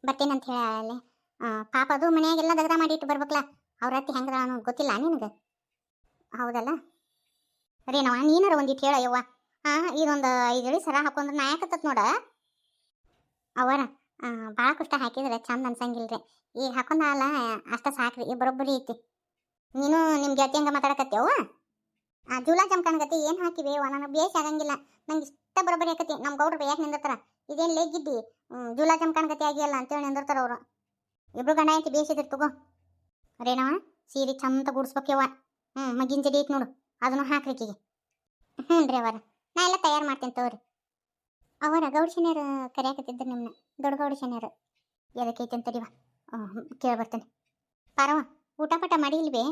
ಬರ್ತೇನೆ ಅಂತ ಹೇಳಿ ಪಾಪ ಅದು ಮನೆಯಾಗೆಲ್ಲ ದಗದ ಮಾಡಿಟ್ಟು ಬರ್ಬೇಕಲ್ಲ. ಅವ್ರ ಅತ್ತಿ ಹೆಂಗದ ಅನ್ನೋದು ಗೊತ್ತಿಲ್ಲ ನಿನಗೆ? ಹೌದಲ್ಲ ರೇನವ, ನೀನಾರ ಒಂದಿಟ್ಟು ಹೇಳ ಯವ್ವ. ಇದೊಂದು 5 ಇಳಿ ಸರ ಹಾಕೊಂಡ್ರೆ ನಾ ಯಾಕತ್ತತ್ ನೋಡ ಅವರ ಭಾಳ ಕುಷ್ಟ ಹಾಕಿದ್ರೆ ಚಂದ ಅನ್ಸಂಗಿಲ್ರಿ. ಈಗ ಹಾಕೊಂಡಲ್ಲ ಅಷ್ಟ ಸಾಕ್ರಿ, ಬರೋಬ್ಬರಿ ಐತಿ. ನೀನು ನಿಮ್ಮ ಗೆಳತಿ ಹಂಗ ಮಾತಾಡಕತ್ತೇವ? ಜೂಲಾ ಜಮ್ಕನ್ಗತಿ ಏನು ಹಾಕಿವೆ ನನಗೆ ಬೇಸ್ ಆಗಂಗಿಲ್ಲ. ನಂಗೆ ಇಷ್ಟ ಬರೋಬ್ಬರಿ ಆಕತಿ. ನಮ್ಮ ಗೌಡ್ರು ಬೇಯಕ್ಕೆ ನಿಂದಿರ್ತಾರ, ಇದೇನು ಲೇಗಿದ್ದಿ ಜೂಲಾ ಜಮ್ಕನ್ಗತಿ ಆಗಿಲ್ಲ ಅಂತೇಳಿ ನಿಂದಿರ್ತಾರ ಅವರು. ಇಬ್ರು ಗಂಡ ಐತಿ ಬೇಸಿದ್ರು ತಗೋ. ರೇನವ, ಸೀರೆ ಚಂದ ಗೂಡಿಸ್ಬೇಕವ್ವ. ಮಗಿನ ಜಡಿ ಐತಿ ನೋಡು, ಅದನ್ನು ಹಾಕ್ರಿಕಿಗೆ. ಹ್ಞೂ ರೀ ಅವರ, ನಾ ಎಲ್ಲ ತಯಾರು ಮಾಡ್ತೀನಿ ತಗೋರಿ. ಅವರ ಗೌಡ ಶನಿಯರು ಕರೆಯಾಕತ್ತಿದ್ರು ನಿಮ್ಮನ್ನ, ದೊಡ್ಡ ಗೌಡ ಶನಿಯರು. ಎದಕ್ಕೈತೆ ಅಂತಡಿವ ಕೇಳಿ ಬರ್ತೇನೆ. ಪಾರವ, ಊಟ ಪಟ ಮಾಡಿ ಇಲ್ವೇ?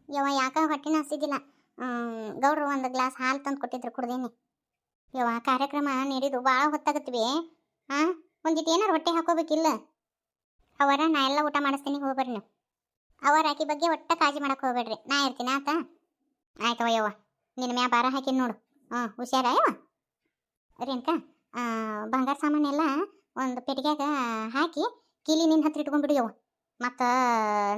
ಯವ ಯಾಕ ಹೊಟ್ಟೆನ ಹಸಿದಿಲ್ಲ. ಗೌಡ್ರು ಒಂದು ಗ್ಲಾಸ್ ಹಾಲು ತಂದು ಕೊಟ್ಟಿದ್ರು, ಕುಡ್ದೇನಿ. ಯವ ಕಾರ್ಯಕ್ರಮ ನೀಡಿದ್ದು ಭಾಳ ಹೊತ್ತಾಗತ್ವಿ. ಒಂದಿಟ್ಟು ಏನಾರು ಹೊಟ್ಟೆ ಹಾಕೋಬೇಕಿಲ್ಲ? ಅವರ ನಾ ಎಲ್ಲ ಊಟ ಮಾಡಿಸ್ತೀನಿ, ಹೋಗ್ಬರ್ರಿ ನೀವು. ಅವರ ಆಕಿ ಬಗ್ಗೆ ಒಟ್ಟ ಕಾಳಜಿ ಮಾಡಕ್ಕೆ ಹೋಗ್ಬೇಡ್ರಿ, ನಾ ಇರ್ತೀನಿ ಆತ. ಆಯ್ತವ ಯವ್ವ, ನಿನ್ನ ಮ್ಯಾ ಭಾರ ಹಾಕಿನಿ ನೋಡು. ಹುಷಾರ ಯವ್ವ. ರೇನ್ಕ, ಬಂಗಾರ ಸಾಮಾನೆಲ್ಲ ಒಂದು ಪೆಟ್ಟಿಗ್ಯಾಗ ಹಾಕಿ ಕೀಲಿ ನಿನ್ನ ಹತ್ರ ಇಟ್ಕೊಂಡ್ಬಿಡು ಯವ್ವ. ಮತ್ತು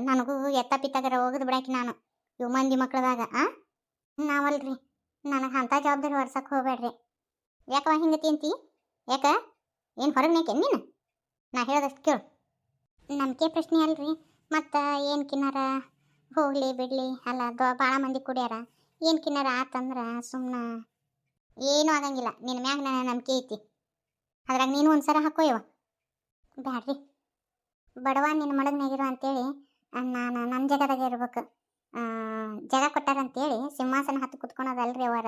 ನನಗೂ ಎತ್ತ ಪಿತ್ತಾಗರ ಹೋಗದು ಬಿಡಾಕಿ ನಾನು ಇವು ಮಂದಿ ಮಕ್ಳದಾಗ. ನಾವಲ್ರಿ, ನನಗೆ ಅಂಥ ಜವಾಬ್ದಾರಿ ಹೊರ್ಸಕ್ಕೆ ಹೋಗ್ಬೇಡ್ರಿ. ಯಾಕವ ಹಿಂಗತಿ ಅಂತಿ? ಯಾಕ ಏನು ಹೊರಗೆ ನಾಕೆ ನೀನು? ನಾ ಹೇಳೋದಷ್ಟು ಕೇಳು. ನಂಬಿಕೆ ಪ್ರಶ್ನೆ ಅಲ್ರಿ, ಮತ್ತು ಏನು ಕಿನ್ನಾರ ಹೋಗಲಿ ಬಿಡಲಿ ಅಲ್ಲ, ಭಾಳ ಮಂದಿ ಕುಡಿಯಾರ, ಏನು ಕಿನ್ನಾರ ಆತಂದ್ರೆ ಸುಮ್ಮನೆ ಏನೂ ಆಗಂಗಿಲ್ಲ. ನಿನ್ನ ಮ್ಯಾಗ ನನ್ನ ನಂಬಿಕೆ ಐತಿ, ಅದ್ರಾಗ ನೀನು ಒಂದು ಸರ ಹಾಕೋಯವ. ಬ್ಯಾಡ್ರಿ, ಬಡವ ನಿನ್ನ ಮಡಗ್ನಾಗಿರು ಅಂತೇಳಿ ನಾನು ನನ್ನ ಜಗದಾಗ ಇರ್ಬೇಕು. ಜಗ ಕೊಟ್ಟಾರಂತೇಳಿ ಸಿಂಹಾಸನ ಹತ್ತು ಕುತ್ಕೊಳೋದಲ್ರಿ ಅವರ.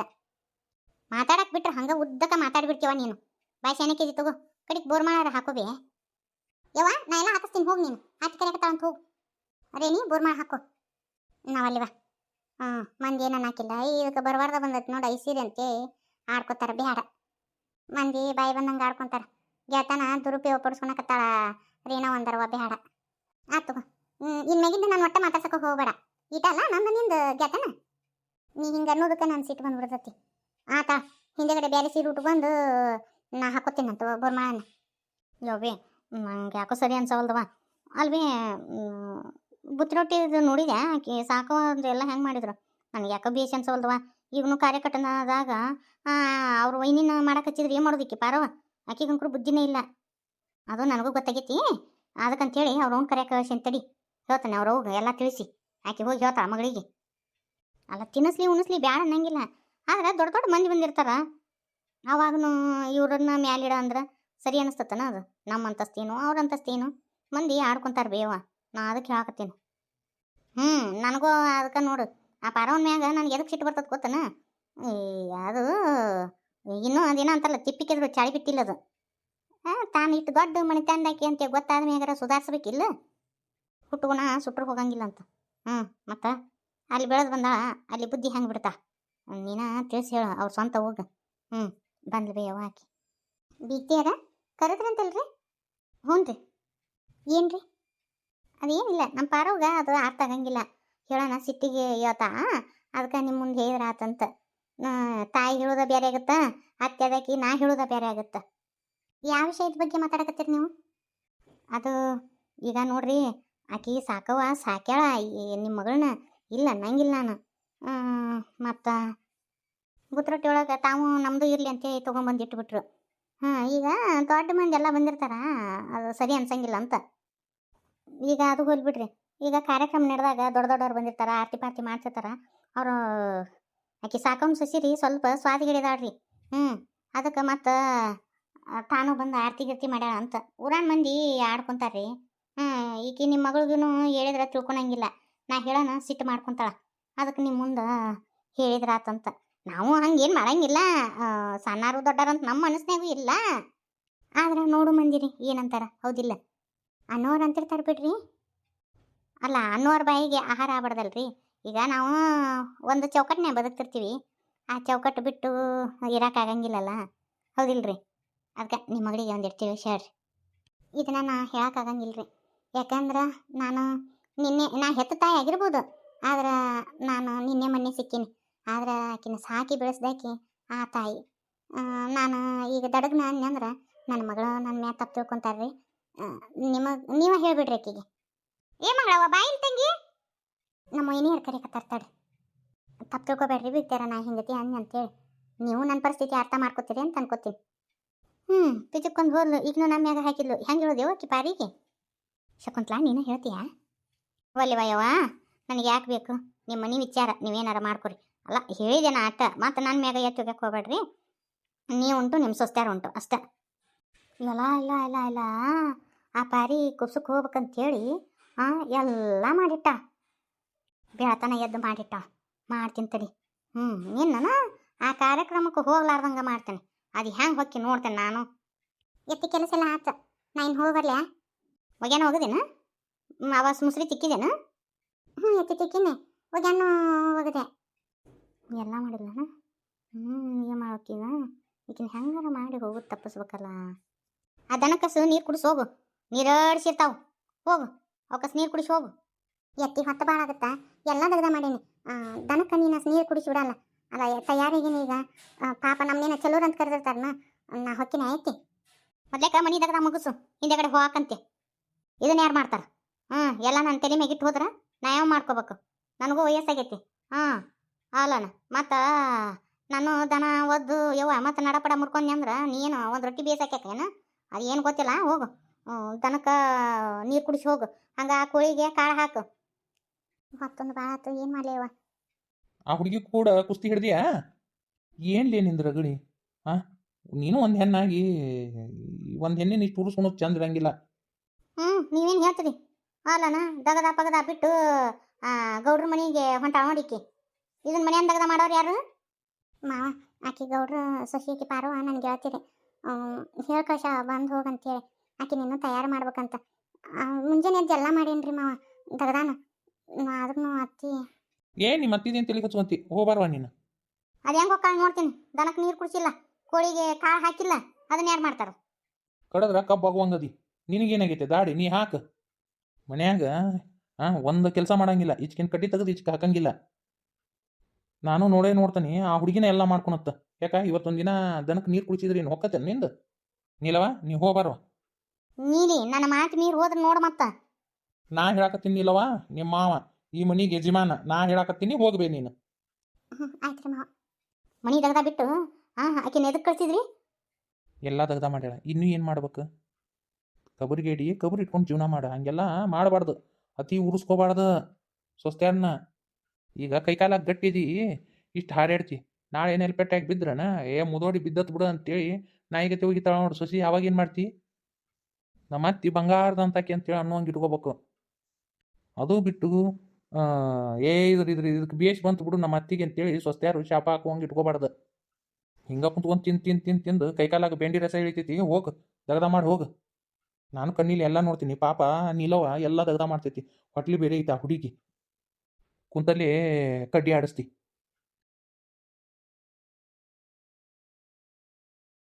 ಮಾತಾಡಕ್ಕೆ ಬಿಟ್ರೆ ಹಂಗೆ ಉದ್ದಕ್ಕೆ ಮಾತಾಡ್ಬಿಡ್ತೀವ ನೀನು. ಬಾಯ್ ಶಾನಕ್ಕಿದಿ ತಗೋ, ಕಡಿಗೆ ಬೋರ್ ಮಾಡಾರ ಹಾಕೋಬೇ ಯವ್ವ. ನಾ ಎಲ್ಲ ಹಾಕಿಸ್ತೀನಿ, ಹೋಗಿ ನೀನು ಹಾಕಿ ಕರೆಯಕತ್ತಾವಂತ ಹೋಗು. ಅರೇನಿ ಬೋರ್ ಮಾಡಿ ಹಾಕೋ. ನಾವಲ್ಲಿವ ಮಂದಿ ಏನನ್ನ ಹಾಕಿಲ್ಲ, ಇದಕ್ಕೆ ಬರಬಾರ್ದ ಬಂದೈತಿ ನೋಡಿ ಐಸೀರಿ ಅಂತೇಳಿ ಆಡ್ಕೊತಾರ. ಬೇಡ, ಮಂದಿ ಬಾಯಿ ಬಂದಂಗೆ ಆಡ್ಕೊತಾರ. ಗೆಳತನ ದುರುಪಯೋಗ ಪಡಿಸ್ಕೊಳಕತ್ತಾಳ ರೇನೋ ಒಂದರವ. ಬೇಡ ಆತು. ಇನ್ಮ್ಯಾಗಿಂದ ನಾನು ಒಟ್ಟ ಮಾತಾಡ್ಸಕ್ಕೆ ಹೋಗ್ಬೇಡ. ಈಟಲ್ಲ ನಂದು ನಿಂದು ಗೆಳತನ. ನೀ ಹಿಂಗೆ ಅನ್ನೋದಕ್ಕೆ ನಾನು ಸಿಟ್ಟು ಬಂದ್ಬಿಡ್ತತಿ. ಆತ ಹಿಂದೆಗಡೆ ಬೇರೆ ಸೀರೆ ಉಟ್ಕೊಂಡು ನಾ ಹಾಕೋತೀನಂತ ಬೋರ್ಮಾಳನ್ನ. ಯವ್ವೇ, ನಂಗೆ ಯಾಕೋ ಸರಿ ಅನ್ಸವಲ್ದವ. ಅಲ್ವೇ ಬುತ್ತಿ ರೊಟ್ಟಿದು ನೋಡಿದೆ ಆಕೆ ಸಾಕೋ ಎಲ್ಲ ಹೆಂಗೆ ಮಾಡಿದ್ರು, ನನಗೆ ಯಾಕೋ ಬೇಸಿ ಅನ್ಸವಲ್ದವ. ಈಗನು ಕಾರ್ಯಕರ್ತನದಾಗ ಅವ್ರು ವೈನಿನ ಮಾಡಕ್ಕೆ ಹಚ್ಚಿದ್ರೆ ಏನು ಮಾಡೋದಿಕ್ಕೆ ಪಾರವ? ಆಕೆಗಂಕರು ಬುದ್ಧಿನೇ ಇಲ್ಲ. ಅದು ನನಗೂ ಗೊತ್ತಾಗೈತಿ. ಅದಕ್ಕಂತೇಳಿ ಅವ್ರು ಅವ್ನು ಕರೆಯಕ್ಕೆ ಶಂತಡಿ ಹೇಳ್ತಾನೆ. ಅವ್ರು ಹೋಗಿ ಎಲ್ಲ ತಿಳಿಸಿ ಆಕೆ ಹೋಗಿ ಹೇಳ್ತಾಳ ಮಗಳಿಗೆ. ಅಲ್ಲ ತಿನ್ನಿಸ್ಲಿ ಉಣಿಸ್ಲಿ ಬ್ಯಾಡ ಅನ್ನಂಗಿಲ್ಲ, ಆದ್ರೆ ದೊಡ್ಡ ದೊಡ್ಡ ಮಂದಿ ಬಂದಿರ್ತಾರ, ಅವಾಗೂ ಇವ್ರನ್ನ ಮ್ಯಾಲಿಡ ಅಂದ್ರೆ ಸರಿ ಅನಿಸ್ತತನ? ಅದು ನಮ್ಮ ಅಂತಸ್ತೇನು ಅವ್ರ ಅಂತಸ್ತೇನು ಮಂದಿ ಆಡ್ಕೊತಾರ ಬೇವ. ನಾ ಅದಕ್ಕೆ ಹೇಳಕತ್ತೀನಿ. ನನಗೂ ಅದಕ್ಕೆ ನೋಡು, ಆ ಪಾರವನ ಮ್ಯಾಗ ನನಗೆ ಎದಕ್ಕೆ ಸಿಟ್ಟು ಬರ್ತದೆ ಗೊತ್ತನ? ಅದು ಇನ್ನೂ ಅದೇನೋ ಅಂತಲ್ಲ, ತಿಪ್ಪಿಕೆದ್ರು ಚಾಳಿ ಬಿಟ್ಟಿಲ್ಲ ಅದು. ತಾನು ಇಟ್ಟು ದೊಡ್ಡ ಮನೆ ತಂದಾಕಿ ಅಂತ ಗೊತ್ತಾದ ಮ್ಯಾಗಾರ ಸುಧಾರಿಸ್ಬೇಕಿಲ್ಲ. ಹುಟ್ಟುಗುಣ ಸುಟ್ರು ಹೋಗಂಗಿಲ್ಲ ಅಂತ. ಮತ್ತು ಅಲ್ಲಿ ಬೆಳೆದು ಬಂದಾಳ, ಅಲ್ಲಿ ಬುದ್ಧಿ ಹೆಂಗೆ ಬಿಡ್ತಾ? ನೀನ ತಿಳಿಸಿ ಹೇಳ, ಅವ್ರು ಸ್ವಂತ ಹೋಗ. ಬಂದ್ಲು ಬೇ ಯವ್ವ ಆಕಿ. ಬೀಗ್ತಿಯಾರ ಕರೆದ್ರಂತಲ್ರಿ? ಹ್ಞೂ ರೀ. ಏನು ರೀ? ಅದೇನಿಲ್ಲ, ನಮ್ಮ ಪಾರೋಗ ಅದು ಅರ್ಥ ಆಗಂಗಿಲ್ಲ. ಹೇಳೋಣ ಸಿಟ್ಟಿಗೆ ಹೇಳ್ತಾ, ಅದಕ್ಕೆ ನಿಮ್ಮ ಮುಂದೆ ಹೇಳಿದ್ರ ಆತಂತ. ತಾಯಿ ಹೇಳೋದ ಬೇರೆ ಆಗುತ್ತಾ, ಅತ್ತೆದಾಕಿ ನಾ ಹೇಳೋದ ಬೇರೆ ಆಗುತ್ತಾ? ಯಾವ ವಿಷಯದ ಬಗ್ಗೆ ಮಾತಾಡಕತ್ತೀರಿ ನೀವು? ಅದು ಈಗ ನೋಡ್ರಿ, ಆಕಿ ಸಾಕವ ಸಾಕ್ಯಾಳ ನಿಮ್ಮ ಮಗಳನ್ನ, ಇಲ್ಲ ಅನ್ನಂಗಿಲ್ಲ ನಾನು. ಮತ್ತು ಬುತ್ರೊಟ್ಟಿ ಒಳಗೆ ತಾವು ನಮ್ಮದು ಇರಲಿ ಅಂತೇಳಿ ತೊಗೊಂಬಂದು ಇಟ್ಬಿಟ್ರು. ಈಗ ದೊಡ್ಡ ಮಂದಿ ಎಲ್ಲ ಬಂದಿರ್ತಾರ, ಅದು ಸರಿ ಅನ್ಸಂಗಿಲ್ಲ ಅಂತ. ಈಗ ಅದು ಹೋಲ್ಬಿಡ್ರಿ, ಈಗ ಕಾರ್ಯಕ್ರಮ ನಡೆದಾಗ ದೊಡ್ಡ ದೊಡ್ಡವ್ರು ಬಂದಿರ್ತಾರ, ಆರತಿ ಪಾರ್ಟಿ ಮಾಡ್ತಿರ್ತಾರ. ಅವರು ಆಕಿ ಸಾಕಮ್ಮ ಸಸಿರಿ ಸ್ವಲ್ಪ ಸ್ವಾದಿ ಹಿಡಿದಾಳ್ರಿ. ಅದಕ್ಕೆ ಮತ್ತು ತಾನು ಬಂದು ಆರತಿ ಗಿರ್ತಿ ಮಾಡ್ಯಾಳ ಅಂತ ಊರಾಣ ಮಂದಿ ಆಡ್ಕೊತಾರ್ರಿ. ಈಕಿ ನಿಮ್ಮ ಮಗಳಿಗೂ ಹೇಳಿದ್ರೆ ತಿಳ್ಕೊಳಂಗಿಲ್ಲ, ನಾ ಹೇಳೋಣ ಸಿಟ್ಟು ಮಾಡ್ಕೊತಾಳ. ಅದಕ್ಕೆ ನಿಮ್ಮ ಮುಂದೆ ಹೇಳಿದ್ರಾತಂತ. ನಾವು ಹಂಗೇನು ಮಾಡಂಗಿಲ್ಲ, ಸಣ್ಣಾರು ದೊಡ್ಡಾರು ಅಂತ ನಮ್ಮ ಮನಸ್ಸಿನಾಗೂ ಇಲ್ಲ. ಆದ್ರೆ ನೋಡು ಮಂದಿರಿ ಏನಂತಾರ, ಹೌದಿಲ್ಲ? ಅನ್ನೋರು ಅಂತಿರ್ತಾರೆ ಬಿಡ್ರಿ. ಅಲ್ಲ, ಅನ್ನೋರ ಬಾಯಿಗೆ ಆಹಾರ ಆಗ್ಬಾರ್ದಲ್ರಿ. ಈಗ ನಾವು ಒಂದು ಚೌಕಟ್ಟನ್ನೇ ಬದುಕ್ತಿರ್ತೀವಿ, ಆ ಚೌಕಟ್ಟು ಬಿಟ್ಟು ಇರೋಕ್ಕಾಗಂಗಿಲ್ಲಲ್ಲ, ಹೌದಿಲ್ರಿ? ಅದಕ್ಕೆ ನಿಮ್ಮ ಮಗಳಿಗೆ ಒಂದಿಟ್ಟು ತಿಳಿಸಿ ಹೇಳ್ರಿ. ಇದನ್ನ ನಾ ಹೇಳೋಕ್ಕಾಗಂಗಿಲ್ಲ ರೀ, ಯಾಕಂದ್ರೆ ನಾನು ನಾ ಹೆತ್ತ ತಾಯಿ ಆಗಿರ್ಬೋದು, ಆದ್ರೆ ನಾನು ನಿನ್ನೆ ಮೊನ್ನೆ ಸಿಕ್ಕೀನಿ. ಆದ್ರೆ ಆಕಿನ ಸಾಕಿ ಬೆಳೆಸ್ದಾಕಿ ಆ ತಾಯಿ. ನಾನು ಈಗ ದಡಗ್ನ ಅಂದ್ರೆ ನನ್ನ ಮಗಳು ನನ್ನ ಮ್ಯಾಗ ತಪ್ಪು ತಿಳ್ಕೊತಾರ್ರಿ. ನೀವ ಹೇಳ್ಬಿಡ್ರಿ ಆಕಿಗೆ. ಏ ಮಗಳವ ಬಾಯಿಲ್ ತಂಗಿ, ನಮ್ಮ ಏನಿಯರ್ ಕರೆಯಕತ್ತಾರ ತಡ್ರಿ. ತಪ್ಪು ತಿಳ್ಕೊಬೇಡ್ರಿ ಬಿಡ್ತಾರ ನಾ ಹಿಂಗತಿ ಹಂಗೆ ಅಂತೇಳಿ. ನೀವು ನನ್ನ ಪರಿಸ್ಥಿತಿ ಅರ್ಥ ಮಾಡ್ಕೊತೀರಿ ಅಂತ ಅನ್ಕೋತೀನಿ. ಪಿಚಕ್ಕೊಂದು ಹೋದ್ಲು, ಈಗನೂ ನಮ್ಮ ಮ್ಯಾಗ ಹಾಕಿದ್ಲು. ಹೆಂಗೆ ಹೇಳೋದೇವ ಆಕಿ ಪಾರಿಗೆ? ಶಕುಂತ್ಲಾ ನೀನು ಹೇಳ್ತೀಯಾ? ಒಲ್ಲೆವಯ್ಯವ, ನನಗೆ ಯಾಕೆ ಬೇಕು ನಿಮ್ಮ ಮನೆ ವಿಚಾರ, ನೀವೇನಾರ ಮಾಡ್ಕೊರಿ. ಅಲ್ಲ ಹೇಳಿದೆ ನಾ ಆಟ, ಮತ್ತು ನನ್ನ ಮ್ಯಾಗ ಎತ್ತು ಹೋಗ್ಯಾಕೆ ಹೋಗ್ಬೇಡ್ರಿ. ನೀವು ಉಂಟು ನಿಮ್ಮ ಸೊಸ್ತ್ಯಾರ ಉಂಟು ಅಷ್ಟೇ. ಇಲ್ಲ ಇಲ್ಲ ಇಲ್ಲ ಇಲ್ಲ, ಆ ಪಾರಿ ಕುಬ್ಸಕ್ಕೆ ಹೋಗ್ಬೇಕಂತೇಳಿ ಎಲ್ಲ ಮಾಡಿಟ್ಟ. ಬೆಳತನ ಎದ್ದು ಮಾಡಿಟ್ಟ. ಮಾಡ್ತೀನಿ ತಡಿ. ನಿನ್ನ ಆ ಕಾರ್ಯಕ್ರಮಕ್ಕೆ ಹೋಗ್ಲಾರ್ದಂಗೆ ಮಾಡ್ತೇನೆ. ಅದು ಹೆಂಗೆ ಹೊಕ್ಕಿ ನೋಡ್ತೇನೆ ನಾನು. ಎತ್ತಿ ಕೆಲಸ ಎಲ್ಲ ಆತ, ನಾ ಇನ್ನು ಹೋಗ್ಬರ್ಲ್ಯಾ? ಒಗ್ಯಾನ ಹೋಗದೇನ? ಅವಾಸ್ ಮುಸ್ರಿ ತಿಕ್ಕಿದೇನ? ಎತ್ತಿ ತಿಕ್ಕಿನಿ, ಒಗ್ಯಾನು ಒಗದೆ ಎಲ್ಲ ಮಾಡಿಲ್ಲ. ಏನು ಮಾಡೋಕೀಗ? ಈಗಿನ ಹೆಂಗಾರ ಮಾಡಿ ಹೋಗೋದು ತಪ್ಪಿಸ್ಬೇಕಲ್ಲ. ಆ ದನಕಸು ನೀರು ಕುಡಿಸಿ ಹೋಗು, ನೀರಡಿಸಿರ್ತಾವು. ಹೋಗು ಅವಕಸ್ ನೀರು ಕುಡಿಸಿ ಹೋಗು. ಎತ್ತಿ ಹೊತ್ತ ಭಾಳ ಆಗುತ್ತಾ? ಎಲ್ಲ ದಗದ ಮಾಡೀನಿ. ದನಕ್ಕೆ ನೀನು ನೀರು ಕುಡಿಸಿ ಬಿಡಲ್ಲ ಅಲ್ಲ. ತಯಾರಿಗೀನಿ ಈಗ. ಪಾಪ ನಮ್ಮನೇನ ಚಲೋರ್ ಅಂತ ಕರೆದಿರ್ತಾರನ, ನಾ ಹೊಕ್ಕಿನ ಐತಿ. ಮೊದ್ಲೇಕ ಮನಿ ದಗದ ಮುಗಿಸು, ಹಿಂದೆಗಡೆ ಹೋಗಕ್ಕಂತೆ. ಇದನ್ನ ಯಾರು ಮಾಡ್ತಾರೆ? ಎಲ್ಲ ನನ್ನ ತಲೆ ಮ್ಯಾಗಿಟ್ಟು ಹೋದ್ರೆ ನಾ ಯಾವ ಮಾಡ್ಕೋಬೇಕು? ನನಗೂ ವಯಸ್ಸಾಗೈತಿ. ಅಲ್ಲನ ಮತ್ತು ನಾನು ದನ ಒದ್ದು ಯವ್ವ ಮತ್ತು ನಡಪಡ ಮುರ್ಕೊಂಡಿ ಅಂದ್ರೆ ನೀನು ಒಂದು ರೊಟ್ಟಿ ಬೇಯಿಸಾಕೇನ? ಅದು ಏನು ಗೊತ್ತಿಲ್ಲ. ಹೋಗು ದನಕ್ಕೆ ನೀರು ಕುಡಿಸಿ ಹೋಗು. ಹಂಗೆ ಆ ಕೋಳಿಗೆ ಕಾಳು ಹಾಕು. ಮತ್ತೊಂದು ಭಾಳ ಆಯ್ತು, ಏನು ಮಾಡಲೇವ? ಆ ಹುಡುಗಿ ಕೂಡ ಕುಸ್ತಿ ಹಿಡ್ದಿಯಾ? ಏನ್ಲೇ ನಿಂದು ರಗಡಿ? ನೀನು ಒಂದು ಹೆಣ್ಣಾಗಿ ಒಂದು ಹೆಣ್ಣಿನ ಇಷ್ಟು ಉರುಸ್ಕೊಳೋದು ಚಂದ ಇರಂಗಿಲ್ಲ. ನೀವೇನು ಹೇಳ್ತೀರಿ? ಅಲ್ಲನ ದಗದ ಪಗದ ಬಿಟ್ಟು ಗೌಡ್ರ ಮನೆಗೆ ಹೊಂಟಾಳ ನೋಡಿಕಿ. ಇದನ್ನ ಮನೆಯನ್ನು ದಗದ ಮಾಡೋರು ಯಾರು? ಮಾವ, ಆಕಿ ಗೌಡ್ರ ಸೊಸಿ ಆಕಿ ಪಾರವ ನನಗೆ ಹೇಳ್ತೀರಿ. ಹೇಳ್ಕಶ ಬಂದು ಹೋಗಂತೇಳಿ. ಆಕಿ ನೀನು ತಯಾರು ಮಾಡ್ಬೇಕಂತ ಮುಂಜಾನೆ ಎದ್ದು ಎಲ್ಲ ಮಾಡೇನ್ರಿ ಮಾವ ದಗದಾನ. ಆದ್ರೂ ಅತ್ತಿ ನಿಮ್ಮ ಅತ್ತಿದೇನು ತಲೆ ಹಚ್ಚುವಂತಿ? ಹೋಗ್ಬಾರವ ನೀನು. ಅದು ಹೆಂಗೆ ಹೋಗ್ಕಾಳ ನೋಡ್ತೀನಿ. ದನಕ್ಕೆ ನೀರು ಕುಡಿಸಿಲ್ಲ, ಕೋಳಿಗೆ ಕಾಳು ಹಾಕಿಲ್ಲ, ಅದನ್ನ ಯಾರು ಮಾಡ್ತಾರ? ಕಡದ್ರ ಕಬ್ಬಾಗುವಂಗದಿ. ನಿನಗೇನಾಗೈತೆ ದಾಡಿ? ನೀ ಹಾಕು. ಮನ್ಯಾಗ ಒಂದು ಕೆಲಸ ಮಾಡಂಗಿಲ್ಲ. ಈಚಕಿನ ಕಡ್ಡಿ ತೆಗೆದು ಈಚಕ್ಕೆ ಹಾಕಂಗಿಲ್ಲ. ನಾನು ನೋಡ್ತಾನೆ ಆ ಹುಡುಗಿನ ಎಲ್ಲ ಮಾಡ್ಕೊಳತ್ತ. ಯಾಕ ಇವತ್ತೊಂದು ದಿನ ದನಕ್ಕೆ ನೀರು ಕುಡಿಸಿದ್ರಿ ಏನು ಹೊಕ್ಕತ್ತೇನೆ ನಿಂದು? ನೀಲವ, ನೀ ಹೋಗ್ಬಾರವ. ನೀಲಿ ನನ್ನ ಮಾತು ನೀರು ಹೋದ್ರೆ ನೋಡು. ಮತ್ತ ನಾ ಹೇಳಾಕತ್ತೀನಿ ನೀಲವ, ನಿಮ್ಮ ಮಾವ ಈ ಮನಿಗೆ ಯಜಮಾನ. ನಾ ಹೇಳಾಕತ್ತೀನಿ, ಹೋಗ್ಬೇ ನೀನು. ಆಯ್ತು ರೀ ಮಾವ. ಮನಿ ದಗದ ಬಿಟ್ಟು ಆಕಿನ ಎದಕ್ಕೆ ಕಳ್ಸಿದ್ರಿ? ಎಲ್ಲ ದಗದ ಮಾಡ್ಯಾಳ. ಇನ್ನೂ ಏನು ಮಾಡ್ಬೇಕು? ಕಬರಿಗೇಡಿ ಕಬರಿ ಇಟ್ಕೊಂಡು ಜೀವನ ಮಾಡ. ಹಂಗೆಲ್ಲ ಮಾಡಬಾರ್ದು. ಅತಿ ಉರಿಸ್ಕೋಬಾರ್ದು ಸೊಸ್ತ್ಯಾರನ್ನ. ಈಗ ಕೈಕಾಲಾಗ ಗಟ್ಟಿದಿ, ಇಷ್ಟು ಹಾರಾಡ್ತಿ. ನಾಳೆ ಏನೆಲ್ಲ ಪೆಟ್ಟಾಗಿ ಬಿದ್ರನ ಮುದೋಡಿ ಬಿದ್ದತ್ ಬಿಡು ಅಂತೇಳಿ ನಾಯಿಗತಿ ಹೋಗಿತಾಳ ನೋಡು ಸೊಸಿ. ಅವಾಗ ಏನು ಮಾಡ್ತಿ? ನಮ್ಮ ಅತ್ತಿ ಬಂಗಾರದಂತಾಕಿ ಅಂತೇಳಿ ಅನ್ನೋಂಗೆ ಇಟ್ಕೋಬೇಕು. ಅದು ಬಿಟ್ಟು ಇದಕ್ಕೆ ಬೇಸ್ ಬಂತು ಬಿಡು ನಮ್ಮ ಅತ್ತಿಗೆ ಅಂತೇಳಿ ಸೊಸ್ತ್ಯಾರು ಶಾಪ ಹಾಕುವಂಗೆ ಇಟ್ಕೋಬಾರ್ದು. ಹಿಂಗೆ ಕುಂತ್ಕೊಂಡು ತಿಂದು ಕೈಕಾಲಾಗ ಬೆಂಡಿ ರಸ ಇಳಿತೈತಿ. ಹೋಗು ದಗದ ಮಾಡಿ ಹೋಗು. ನಾನು ಕಣ್ಣೀಲಿ ಎಲ್ಲ ನೋಡ್ತೀನಿ. ಪಾಪ ನೀಲವ ಎಲ್ಲ ದಗದ ಮಾಡ್ತೈತಿ. ಹೊಟ್ಲಿ ಬೇರೆ ಐತಿ ಆ ಹುಡುಗಿ. ಕುಂತಲ್ಲಿ ಕಡ್ಡಿ ಆಡಿಸ್ತಿ.